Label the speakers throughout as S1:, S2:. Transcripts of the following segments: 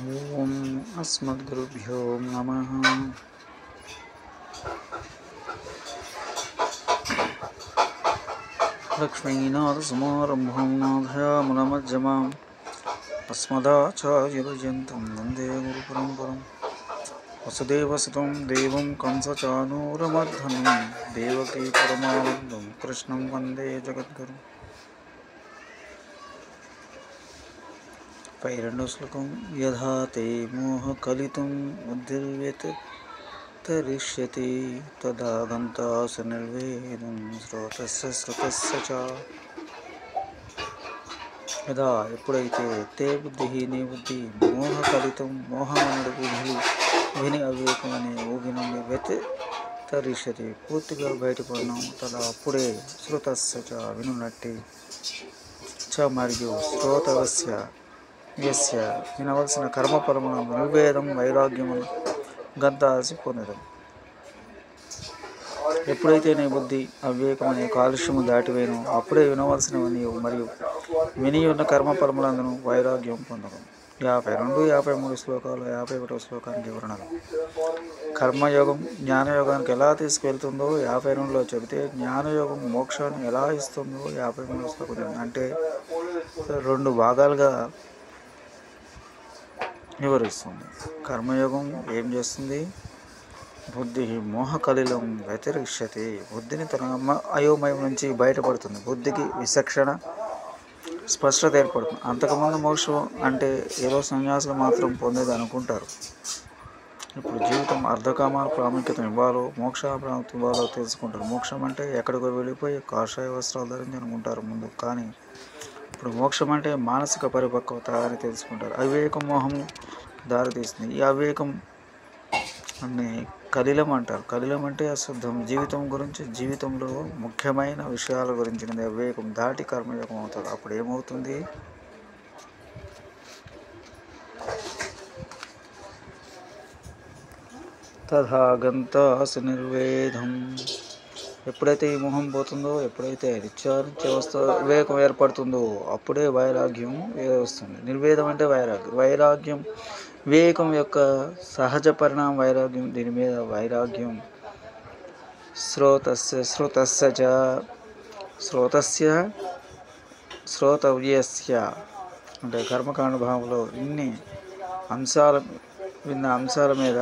S1: ఓం అస్మద్గురుభ్యో నమః. లక్ష్మీనాథసమారంభాం నాథయామునమధ్యమాం అస్మదాచార్యపర్యంతం వందే గురుపరంపరం. వసుదేవసుతం దేవం కంసచానూరమర్దనం దేవకీ పరమానందం కృష్ణం వందే జగద్గురుం. పై రెండో శ్లోకం. యథా తే మోహకలితం బుద్ధిర్వ్యతిరిష్యతి తదా గంతాస నిర్వేదం శ్రోతస్య శ్రుతస్య చ. యథా ఎప్పుడైతే తే బుద్ధి నీ బుద్ధి మోహకలితం మోహమనుడు విని అవివేకం అనే ఊగి నుండి వ్యతిరిష్యతి పూర్తిగా బయటపడినాం. తదా అప్పుడే శ్రుతస్య చ వినున్నట్టి చ మరియు శ్రోతవస్య యస్య వినవలసిన కర్మఫలములను నిర్వేదం వైరాగ్యమును గంతాసి పొందడం. ఎప్పుడైతే నీ బుద్ధి అవివేకం అనే కాలుష్యము దాటివేను అప్పుడే వినవలసినవని మరియు విని ఉన్న కర్మఫలములందును వైరాగ్యం పొందడం. 52, 53 శ్లోకాలు. 51వ శ్లోకానికి వివరణలు. కర్మయోగం జ్ఞానయోగానికి ఎలా తీసుకువెళ్తుందో 52లో చెబితే, జ్ఞానయోగం మోక్షాన్ని ఎలా ఇస్తుందో 53వ శ్లోకం అంటే 2 భాగాలుగా వివరిస్తుంది. కర్మయోగం ఏం చేస్తుంది? బుద్ధి మోహకలిలం వ్యతిరిష్యతి, బుద్ధిని తన అయోమయం నుంచి బయటపడుతుంది. బుద్ధికి విచక్షణ స్పష్టత ఏర్పడుతుంది. అంతకుముందు మోక్షం అంటే ఏదో సన్యాసులు మాత్రం పొందేది అనుకుంటారు. ఇప్పుడు జీవితం అర్ధకామాల ప్రాముఖ్యత ఇవ్వాలో మోక్ష ప్రాముఖ్యత ఇవ్వాలో తెలుసుకుంటారు. మోక్షం అంటే ఎక్కడికో వెళ్ళిపోయి కాషాయ వస్త్రాలు ధరించి అనుకుంటారు ముందు, కానీ ఇప్పుడు మోక్షం అంటే మానసిక పరిపక్వత అని తెలుసుకుంటారు. అవివేకం మోహము దారితీస్తుంది. ఈ అవివేకం అన్ని కలిలం అంటారు. కలిలం అంటే అశుద్ధం. జీవితం గురించి, జీవితంలో ముఖ్యమైన విషయాల గురించినది అవివేకం దాటి కర్మయోగం అవుతుంది. అప్పుడు ఏమవుతుంది? తథాగంతాస నిర్వేదం. ఎప్పుడైతే ఈ మోహం పోతుందో, ఎప్పుడైతే నిత్యానిత్య వివేకం ఏర్పడుతుందో అప్పుడే వైరాగ్యం వస్తుంది. నిర్వేదం అంటే వైరాగ్యం. వైరాగ్యం వివేకం యొక్క సహజ పరిణామం వైరాగ్యం. దీని మీద వైరాగ్యం శ్రోతస్య చ శ్రోతవ్యస్య అంటే కర్మకాండ భావంలో విన్న అంశాల మీద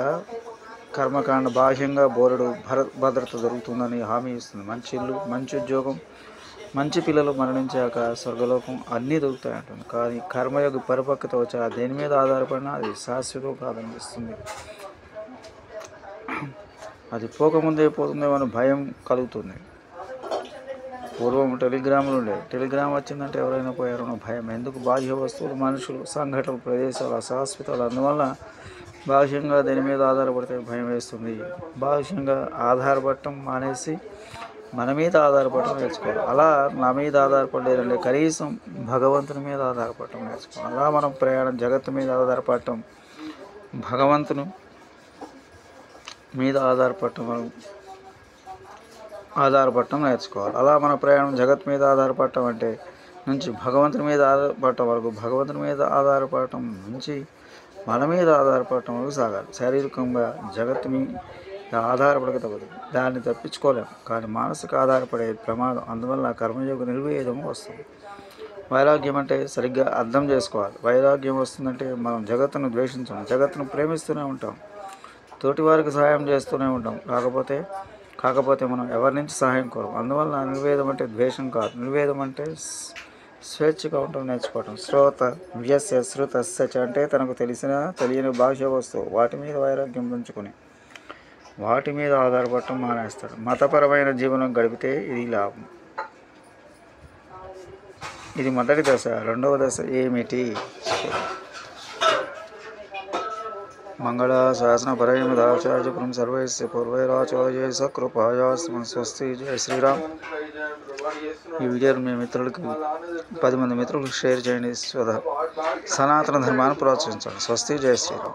S1: కర్మకాండ బాహ్యంగా బోలెడు భద్రత దొరుకుతుందని హామీ ఇస్తుంది. మంచి ఇల్లు, మంచి ఉద్యోగం, మంచి పిల్లలు, మరణించాక స్వర్గలోకం అన్నీ దొరుకుతాయంటుంది. కానీ కర్మయోగ పరిపక్వత వచ్చా దేని మీద ఆధారపడినా అది శాశ్వతం కాదనిపిస్తుంది. అది పోకముందే పోతుందేమో అని భయం కలుగుతుంది. పూర్వం టెలిగ్రాములు ఉండేవి. టెలిగ్రామ్ వచ్చిందంటే ఎవరైనా పోయారనో భయం. ఎందుకు? బాహ్య వస్తువులు, మనుషులు, సంఘటనలు, ప్రదేశాలు అశాశ్వతాలు. అందువల్ల బాహ్యంగా దేని మీద ఆధారపడితే భయం వేస్తుంది. బాహ్యంగా ఆధారపడటం మానేసి మన మీద ఆధారపడటం నేర్చుకోవాలి. అలా నా మీద ఆధారపడలేదంటే కనీసం భగవంతుని మీద ఆధారపడటం నేర్చుకోవాలి. అలా మనం ప్రయాణం జగత్తు మీద ఆధారపడటం, భగవంతుని మీద ఆధారపడటం నేర్చుకోవాలి. అలా మన ప్రయాణం జగత్తు మీద ఆధారపడటం అంటే నుంచి భగవంతుని మీద ఆధారపడటం వరకు, భగవంతుని మీద ఆధారపడటం నుంచి మన మీద ఆధారపడటం వరకు సాగాలి. శారీరకంగా జగత్తు మీద ఆధారపడక తప్పదు, దాన్ని తప్పించుకోలేము. కానీ మానసిక ఆధారపడే ప్రమాదం. అందువల్ల కర్మయోగ నిర్వేదం వస్తుంది. వైరాగ్యం అంటే సరిగ్గా అర్థం చేసుకోవాలి. వైరాగ్యం వస్తుందంటే మనం జగత్తును ద్వేషించాం, జగత్తును ప్రేమిస్తూనే ఉంటాం, తోటి వారికి సహాయం చేస్తూనే ఉంటాం. కాకపోతే మనం ఎవరి నుంచి సహాయం కోరం. అందువల్ల నిర్వేదం అంటే ద్వేషం కాదు. నిర్వేదం అంటే స్వేచ్ఛగా ఉండటం నేర్చుకోవటం. శ్రోతవ్యస్య శ్రుతస్య చ అంటే తనకు తెలిసిన తెలియని బాహ్య వస్తువు వాటి మీద వైరాగ్యం పెంచుకొని వాటి మీద ఆధారపడటం మానేస్తాడు. మతపరమైన జీవనం గడిపితే ఇది లాభం. ఇది మొదటి దశ. రెండవ దశ ఏమిటి? మంగళ శాసన పరమదాచార్యపురం సర్వైస్య పూర్వైరాచార్య సకృపాయాస్మ. స్వస్తి. జయ శ్రీరామ్. ఈ వీడియోను మీ మిత్రులకి 10 మంది మిత్రులకు షేర్ చేయండి. సనాతన ధర్మాన్ని ప్రోత్సహించండి. స్వస్తి. జయ శ్రీరామ్.